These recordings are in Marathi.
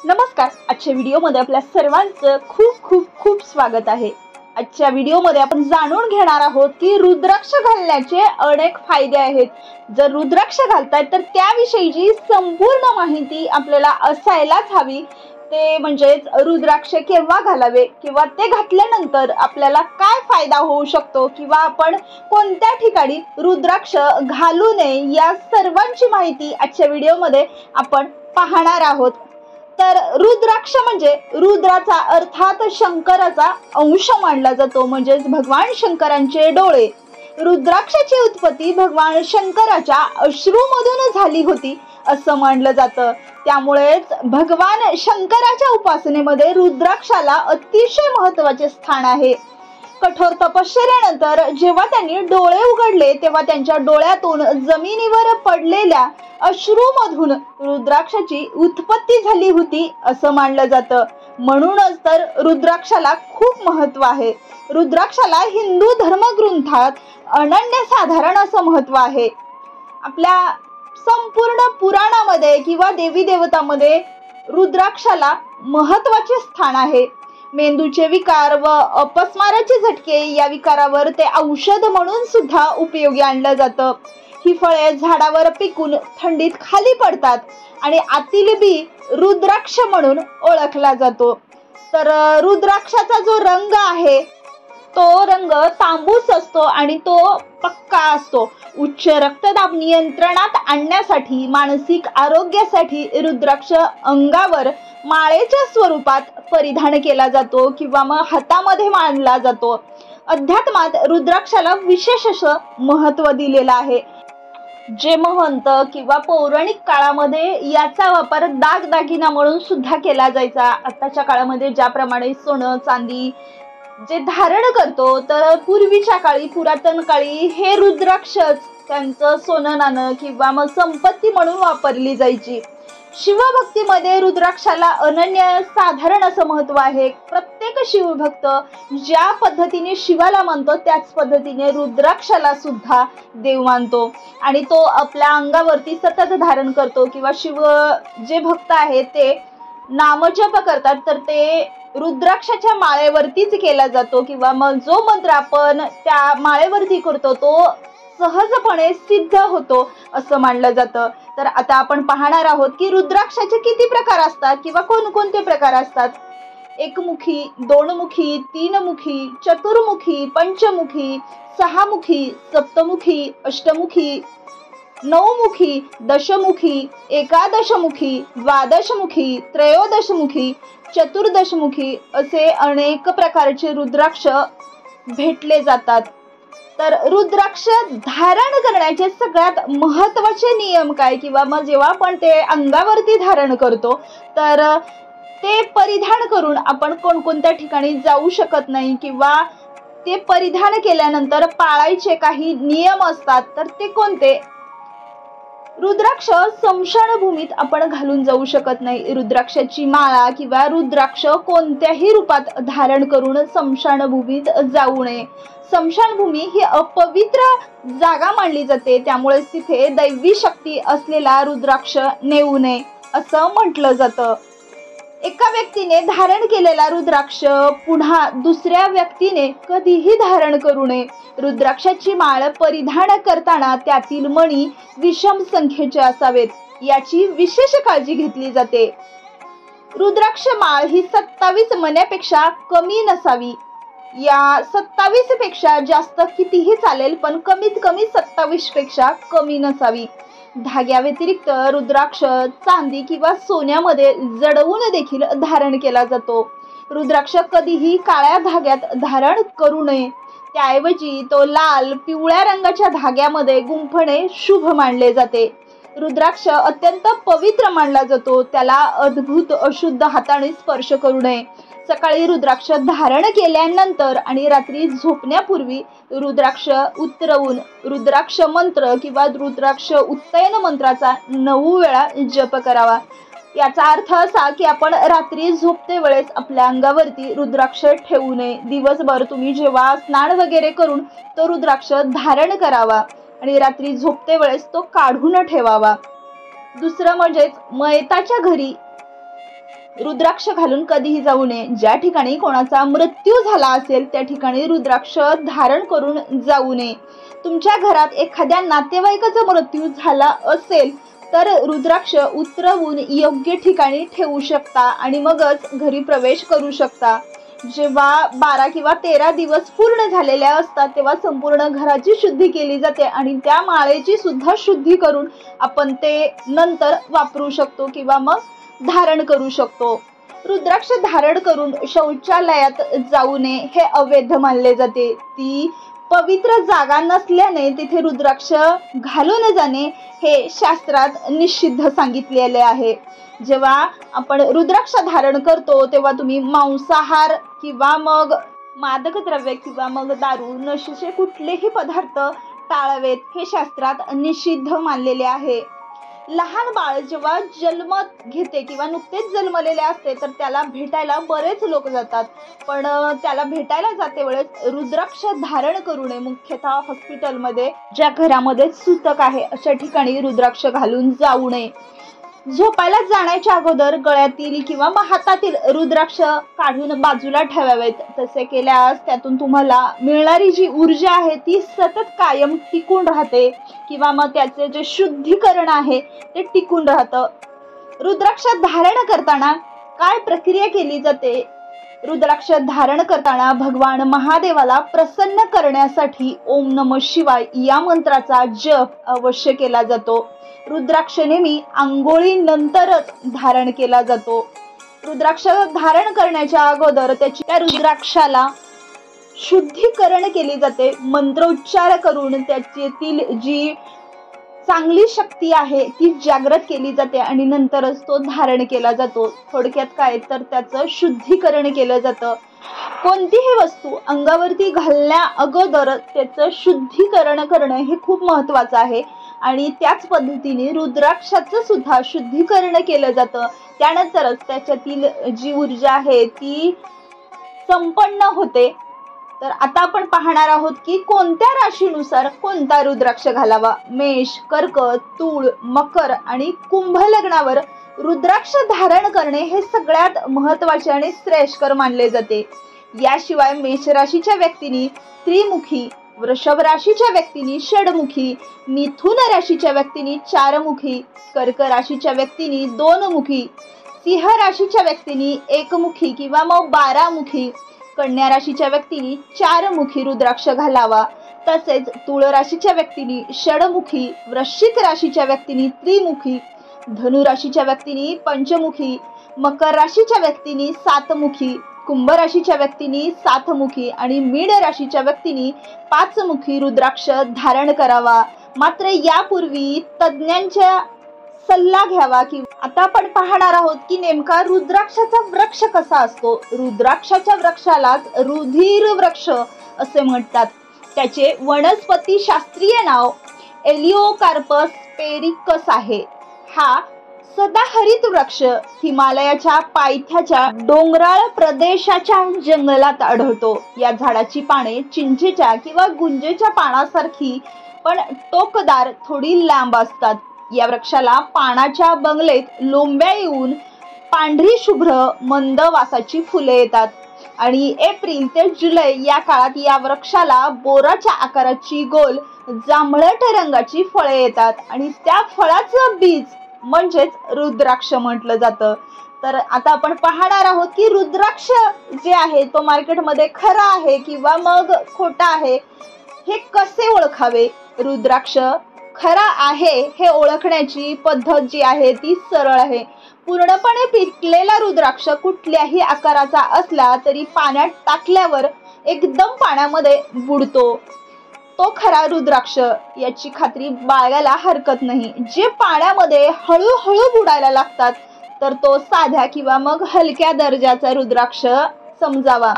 नमस्कार. आजच्या व्हिडिओमध्ये आपल्या सर्वांचं खूप खूप खूप स्वागत आहे. आजच्या व्हिडिओमध्ये आपण जाणून घेणार आहोत की रुद्राक्ष घालण्याचे अनेक फायदे आहेत. जर रुद्राक्ष घालताय तर त्याविषयीची संपूर्ण माहिती आपल्याला असायलाच हवी. ते म्हणजेच रुद्राक्ष केव्हा घालावे किंवा ते घातल्यानंतर आपल्याला काय फायदा होऊ शकतो किंवा आपण कोणत्या ठिकाणी रुद्राक्ष घालू नये या सर्वांची माहिती आजच्या व्हिडिओमध्ये आपण पाहणार आहोत. तर रुद्राक्ष म्हणजे रुद्राचा अर्थात शंकराचा अंश मानला जातो, म्हणजेच भगवान शंकरांचे डोळे. रुद्राक्षाची उत्पत्ती भगवान शंकराच्या अश्रूमधून झाली होती असं मानलं जातं. त्यामुळेच भगवान शंकराच्या उपासनेमध्ये रुद्राक्षाला अतिशय महत्त्वाचे स्थान आहे. कठोर तपश्चर्यानंतर जेव्हा त्यांनी डोळे उघडले तेव्हा त्यांच्या डोळ्यातून जमिनीवर पडलेल्या अश्रूमधून रुद्राक्षाची उत्पत्ती झाली होती असं मानलं जातं. म्हणूनच तर रुद्राक्षाला खूप महत्त्व आहे. रुद्राक्षाला हिंदू धर्मग्रंथात अनन्यसाधारण असं महत्त्व आहे. आपल्या संपूर्ण पुराणामध्ये किंवा देवी देवतांमध्ये रुद्राक्षाला महत्त्वाचे स्थान आहे. मेंदूचे विकार व अपस्माराचे झटके या विकारावर ते औषध म्हणून सुद्धा उपयोगी आणलं जातं. ही फळे झाडावर पिकून थंडीत खाली पडतात आणि आतील बी रुद्राक्ष म्हणून ओळखला जातो. तर रुद्राक्षाचा जो रंग आहे तो रंग तांबूस असतो आणि तो पक्का असतो. उच्च रक्तदाब नियंत्रणात आणण्यासाठी, मानसिक आरोग्यासाठी रुद्राक्ष अंगावर माळेच्या स्वरूपात परिधान केला जातो किंवा मग हातामध्ये मानला जातो. अध्यात्मात रुद्राक्षाला विशेष असं महत्त्व दिलेलं आहे. जे महंत किंवा पौराणिक काळामध्ये याचा वापर दागदागिना म्हणून सुद्धा केला जायचा. आताच्या काळामध्ये ज्याप्रमाणे सोनं चांदी जे धारण करतो, तर पूर्वीच्या काळी, पुरातन काळी हे रुद्राक्षच त्यांचं सोनं नाणं किंवा मग संपत्ती म्हणून वापरली जायची. शिवभक्तीमध्ये रुद्राक्षाला अनन्य साधारण असं महत्त्व आहे. प्रत्येक शिवभक्त ज्या पद्धतीने शिवाला मानतो त्याच पद्धतीने रुद्राक्षाला सुद्धा देव मानतो आणि तो आपल्या अंगावरती सतत धारण करतो. किंवा शिव जे भक्त आहेत ते नामजप करतात तर ते रुद्राक्षाच्या माळेवरतीच केला जातो किंवा मग जो मंत्र आपण त्या माळेवरती करतो तो सहजपणे सिद्ध होतो असं मानलं जातं. तर आता आपण पाहणार आहोत की रुद्राक्षाचे किती प्रकार असतात किंवा कोणकोणते प्रकार असतात. एकमुखी, दोनमुखी, तीनमुखी, चतुर्मुखी, पंचमुखी, सहामुखी, सप्तमुखी, अष्टमुखी, नवमुखी, दशमुखी, एकादशमुखी, द्वादशमुखी, त्रयोदशमुखी, चतुर्दशमुखी असे अनेक प्रकारचे रुद्राक्ष भेटले जातात. तर रुद्राक्ष धारण करण्याचे सगळ्यात महत्त्वाचे नियम काय किंवा मग जेव्हा आपण ते अंगावरती धारण करतो तर ते परिधान करून आपण कोणकोणत्या ठिकाणी जाऊ शकत नाही किंवा ते परिधान केल्यानंतर पाळायचे काही नियम असतात. तर ते कोणते? रुद्राक्ष स्मशानभूमीत आपण घालून जाऊ शकत नाही. रुद्राक्षाची माळा किंवा रुद्राक्ष कोणत्याही रूपात धारण करून स्मशानभूमीत जाऊ नये. स्मशानभूमी ही अपवित्र जागा मानली जाते, त्यामुळे तिथे दैवी शक्ती असलेला रुद्राक्ष नेऊ नये असं म्हटलं जातं. एका व्यक्तीने धारण केलेला रुद्राक्ष पुन्हा दुसऱ्या व्यक्तीने कधीही धारण करू नये. रुद्राक्षाची माळ परिधान करताना त्यातील मणी विषम संख्येचे असावेत याची विशेष काळजी घेतली जाते. रुद्राक्ष माळ ही 27 मण्यापेक्षा कमी नसावी. या 27 पेक्षा जास्त कितीही चालेल पण कमीत कमी 27 पेक्षा कमी नसावी. धाग्या व्यतिरिक्त रुद्राक्ष चांदी किंवा सोन्यामध्ये जडवून देखील धारण केला जातो. रुद्राक्ष कधीही काळ्या धाग्यात धारण करू नये. त्याऐवजी तो लाल पिवळ्या रंगाच्या धाग्यामध्ये गुंफणे शुभ मानले जाते. रुद्राक्ष अत्यंत पवित्र मानला जातो. त्याला अद्भुत अशुद्ध हाताने स्पर्श करू नये. सकाळी रुद्राक्ष धारण केल्यानंतर आणि रात्री झोपण्यापूर्वी रुद्राक्ष उतरवून रुद्राक्ष मंत्र किंवा रुद्राक्ष उत्तयन मंत्राचा 9 वेळा जप करावा. याचा अर्थ असा की आपण रात्री झोपते वेळेस आपल्या अंगावरती रुद्राक्ष ठेवू नये. दिवसभर तुम्ही जेव्हा स्नान वगैरे करून तो रुद्राक्ष धारण करावा आणि रात्री झोपते वेळेस तो काढून ठेवावा. दुसरं म्हणजेच मयताच्या घरी रुद्राक्ष घालून कधीही जाऊ नये. ज्या ठिकाणी कोणाचा मृत्यू झाला असेल त्या ठिकाणी रुद्राक्ष धारण करून जाऊ नये. तुमच्या घरात एखाद्या नातेवाईकाचा मृत्यू झाला असेल तर रुद्राक्ष उतरवून योग्य ठिकाणी ठेवू शकता आणि मगच घरी प्रवेश करू शकता. जेव्हा 12 किंवा 13 दिवस पूर्ण झालेले असतात तेव्हा संपूर्ण घराची शुद्धी केली जाते आणि त्या माळेची सुद्धा शुद्धी करून आपण ते नंतर वापरू शकतो किंवा मग धारण करू शकतो. रुद्राक्ष धारण करून शौचालयात जाऊ नये हे अवैध मानले जाते. ती पवित्र जागा नसल्याने तिथे रुद्राक्ष घालून जाणे हे शास्त्रात निषिद्ध सांगितलेले आहे. जेव्हा आपण रुद्राक्ष धारण करतो तेव्हा तुम्ही मांसाहार किंवा मग मादक द्रव्य किंवा मग दारू नशेचे कुठलेही पदार्थ टाळावेत हे शास्त्रात निषिद्ध मानलेले आहे. लहान बाळ जेव्हा जन्म घेते किंवा नुकतेच जन्मलेले असते तर त्याला भेटायला बरेच लोक जातात, पण त्याला भेटायला जाते वेळेस रुद्राक्ष धारण करू नये. मुख्यतः हॉस्पिटलमध्ये ज्या घरामध्ये सूतक आहे अशा ठिकाणी रुद्राक्ष घालून जाऊ नये. झोपायला जाण्याच्या अगोदर गळ्यातील किंवा मग हातातील रुद्राक्ष काढून बाजूला ठेवावेत. तसे केल्यास त्यातून तुम्हाला मिळणारी जी ऊर्जा आहे ती सतत कायम टिकून राहते किंवा मग त्याचे जे शुद्धीकरण आहे ते टिकून राहतं. रुद्राक्ष धारण करताना काय प्रक्रिया केली जाते? रुद्राक्ष धारण करताना भगवान महादेवाला प्रसन्न करण्यासाठी ओम नमः शिवाय या मंत्राचा जप अवश्य केला जातो. रुद्राक्ष नेहमी आंघोळीनंतरच धारण केला जातो. रुद्राक्ष धारण करण्याच्या अगोदर त्या रुद्राक्षाला शुद्धीकरण केली जाते. मंत्रोच्चार करून त्यातील जी चांगली शक्ती आहे ती जागृत केली जाते आणि नंतरच तो धारण केला जातो. थोडक्यात काय तर त्याचं शुद्धीकरण केलं जातं. कोणतीही वस्तू अंगावरती घालण्या अगोदर त्याचं शुद्धीकरण करणं हे खूप महत्त्वाचं आहे आणि त्याच पद्धतीने रुद्राक्षाचं सुद्धा शुद्धीकरण केलं जातं. त्यानंतरच त्याच्यातील जी ऊर्जा आहे ती संपन्न होते. तर आता आपण पाहणार आहोत की कोणत्या राशीनुसार कोणता रुद्राक्ष घालावा. मेष, कर्क, तूळ, मकर आणि कुंभ लग्नावर रुद्राक्ष धारण करणे हे सगळ्यात महत्त्वाचे आणि श्रेयस्कर मानले जाते. याशिवाय मेष राशीच्या व्यक्तींनी त्रिमुखी, वृषभ राशीच्या व्यक्तींनी षडमुखी, मिथुन राशीच्या व्यक्तींनी चारमुखी, कर्क राशीच्या व्यक्तींनी दोनमुखी, सिंह राशीच्या व्यक्तींनी एकमुखी किंवा मग 12 मुखी, कन्या राशीच्या व्यक्तींनी 4 मुखी रुद्राक्ष घालावा. तसेच तुळ राशीच्या व्यक्तींनी षडमुखी, वृश्चिक राशीच्या व्यक्तींनी त्रिमुखी, धनु राशीच्या व्यक्तींनी पंचमुखी, मकर राशीच्या व्यक्तींनी 7 मुखी, कुंभ राशीच्या व्यक्तींनी 7 मुखी आणि मीन राशीच्या व्यक्तींनी 5 मुखी रुद्राक्ष धारण करावा. मात्र यापूर्वी तज्ञांच्या सल्ला घ्यावा. की आता आपण पाहणार आहोत की नेमका रुद्राक्षाचा वृक्ष कसा असतो. रुद्राक्षाच्या वृक्षालाच रुधिर वृक्ष असे म्हणतात. त्याचे वनस्पती शास्त्रीय नाव एलिओकार्पस पेरिकस आहे. हा सदाहरित वृक्ष हिमालयाच्या पायथ्याच्या डोंगराळ प्रदेशाच्या जंगलात आढळतो. या झाडाची पाने चिंचेच्या किंवा गुंजेच्या पानासारखी पण टोकदार थोडी लांब असतात. या वृक्षाला पानाच्या बंगलेत लोंब्या येऊन पांढरी शुभ्र मंद वासाची फुले येतात आणि एप्रिल ते जुलै या काळात या वृक्षाला बोराच्या आकाराची गोल जांभळट रंगाची फळे येतात आणि त्या फळाचं बीज म्हणजेच रुद्राक्ष म्हटलं जातं. तर आता आपण पाहणार आहोत की रुद्राक्ष जे आहे तो मार्केटमध्ये खरा आहे किंवा मग खोटा आहे हे कसे ओळखावे. रुद्राक्ष खरा आहे हे ओळखण्याची पद्धत जी आहे ती सरळ आहे. पूर्णपणे पिकलेला रुद्राक्ष कुठल्याही आकाराचा असला तरी पाण्यात टाकल्यावर एकदम पाण्यामध्ये बुडतो. तो खरा रुद्राक्ष याची खात्री बाळगायला हरकत नाही. जे पाण्यामध्ये हळूहळू बुडायला लागतात तर तो साध्या किंवा मग हलक्या दर्जाचा रुद्राक्ष समजावा.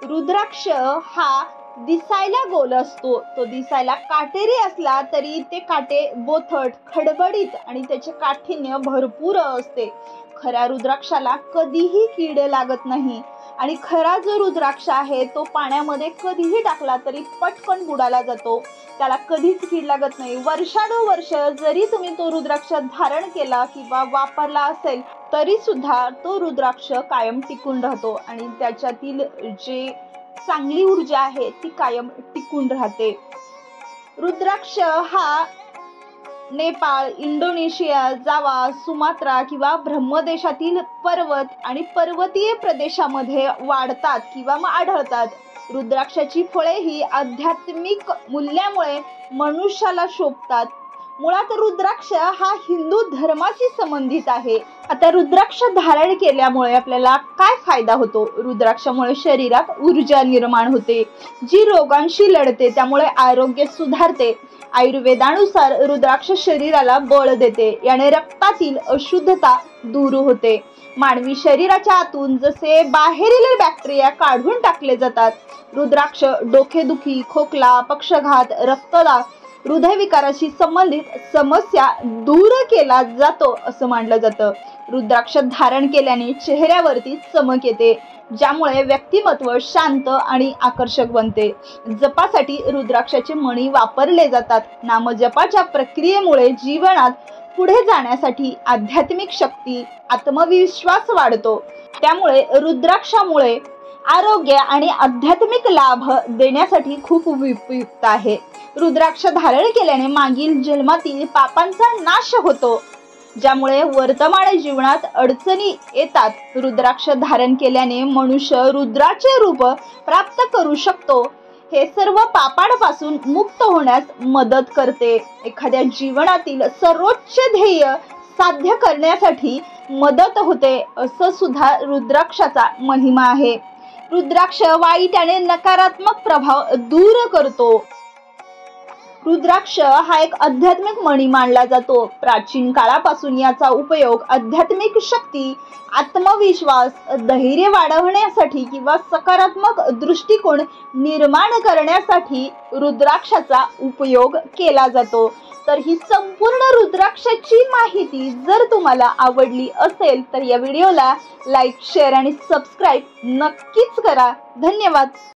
रुद्राक्ष हा दिसायला गोल असतो. तो दिसायला काटेरी असला तरी ते काटे बोथट, खडबडीत आणि त्याचे काठिण्य भरपूर असते. खऱ्या रुद्राक्षाला कधीही कीड लागत नाही आणि खरा जो रुद्राक्ष आहे तो पाण्यामध्ये कधीही टाकला तरी पटकन बुडाला जातो, त्याला कधीच कीड लागत नाही। वर्षानुवर्ष जरी तुम्ही तो रुद्राक्ष धारण केला किंवा वापरला असेल तरी सुद्धा तो रुद्राक्ष कायम टिकून राहतो आणि त्याच्यातील जे चांगली ऊर्जा आहे ती कायम टिकून राहते। रुद्राक्ष हा नेपाळ, इंडोनेशिया, जावा, सुमात्रा किंवा ब्रह्मदेशातील पर्वत आणि पर्वतीय प्रदेशामध्ये वाढतात किंवा आढळतात। रुद्राक्षाची फळे ही आध्यात्मिक मूल्यामुळे मनुष्याला शोभतात। मुळात रुद्राक्ष हा हिंदू धर्माशी संबंधित आहे। आता रुद्राक्ष धारण केल्यामुळे आपल्याला काय फायदा होतो? रुद्राक्षामुळे शरीरात ऊर्जा निर्माण होते, जी रोगांशी लढते, त्यामुळे आरोग्य सुधारते। आयुर्वेदानुसार रुद्राक्ष शरीराला बळ देते, याने रक्तातील अशुद्धता दूर होते। मानवी शरीराच्या आतून जसे बाहेरील बॅक्टेरिया काढून टाकले जातात, रुद्राक्ष डोकेदुखी, खोकला, पक्षघात, रक्तदाब, हृदयविकाराशी संबंधित समस्या दूर केला जातो असं मानलं जातं। रुद्राक्ष धारण केल्याने चेहऱ्यावरती चमक येते, ज्यामुळे व्यक्तिमत्व शांत आणि आकर्षक बनते। जपासाठी रुद्राक्षाचे मणी वापरले जातात। नामजपाच्या प्रक्रियेमुळे जीवनात पुढे जाण्यासाठी आध्यात्मिक शक्ती, आत्मविश्वास वाढतो। त्यामुळे रुद्राक्षामुळे आरोग्य आणि आध्यात्मिक लाभ देण्यासाठी खूप उपयुक्त आहे। रुद्राक्ष धारण केल्याने मागील जन्मातील पापांचा नाश होतो, ज्यामुळे वर्तमान जीवनात अडचणी येतात। रुद्राक्ष धारण केल्याने मनुष्य रुद्राचे रूप प्राप्त करू शकतो। हे सर्व पापांपासून मुक्त होण्यास मदत करते। एखाद्या जीवनातील सर्वोच्च ध्येय साध्य करण्यासाठी मदत होते, असं सुद्धा रुद्राक्षाचा महिमा आहे। रुद्राक्ष वाईट आणि नकारात्मक प्रभाव दूर करतो। रुद्राक्ष हा एक आध्यात्मिक मणी मानला जातो। प्राचीन काळापासून याचा उपयोग आध्यात्मिक शक्ती, आत्मविश्वास, धैर्य वाढवण्यासाठी किंवा सकारात्मक दृष्टिकोन निर्माण करण्यासाठी रुद्राक्षाचा उपयोग केला जातो। तर ही संपूर्ण रुद्राक्षाची माहिती जर तुम्हाला आवडली असेल तर या व्हिडिओला लाईक, शेअर आणि सबस्क्राईब नक्कीच करा। धन्यवाद।